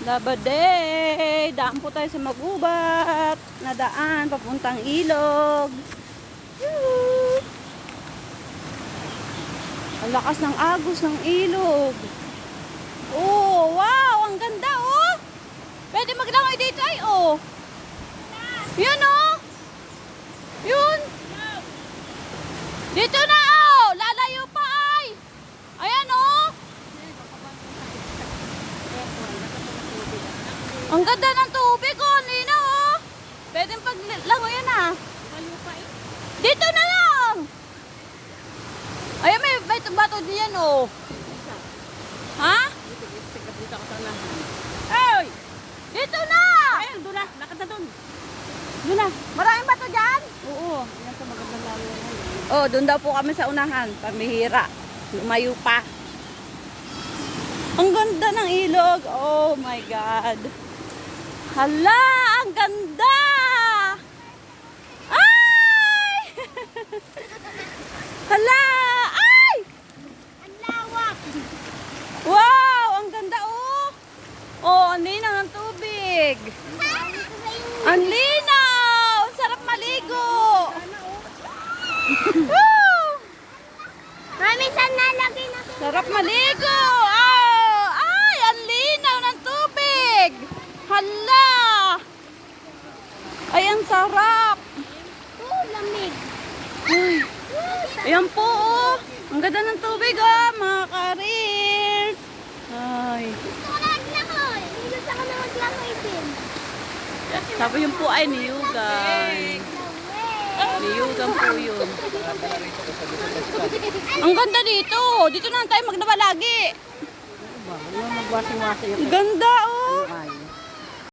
Dabaday! Daan po tayo sa magubat na daan papuntang ilog. Yoo! Ang lakas ng agos ng ilog. Oh, wow! Ang ganda, oh! Pwede maglangoy dito, ay, oh! Yun, oh! Yun! Dito na, oh! Lalayo pa, ay! Ayan, oh! Ang ganda ng tubig, oh! Nina, oh! Pwede paglangoy yan, ah! Dito na lang! Ayan, may bato diyan, oh! Ha? Dito ako sa unahan. Ay! Dito na! Ayun, doon na. Lakad na doon. Doon na. Maraming bato dyan? Oo. Yan sa magandang lalo na yun. Oh, doon daw po kami sa unahan. Pamihira. Lumayo pa. Ang ganda ng ilog. Oh my God. Hala! Ang ganda! Ay! Hala! Ay! Ang lawak! Wow! Ang ganda, oh! Oh, ang linaw ng tubig. Ang linaw! Ang sarap maligo! Woo! Mami, saan nalagay na ito? Sarap maligo! Oh! Ay! Ang linaw ng tubig! Hala! Ay, ang sarap! Lamig. Ay, ayan po, oh! Ang ganda ng tubig, oh! Mga karir! Ay! Gusto ko naglangoy. Gusto ko na maglangoy din. Sabi yun po ay niyugan. Niyugan po yun. Ang ganda dito! Dito na tayo maglaba lagi! Ano magwasing-wasing Ang ganda, oh!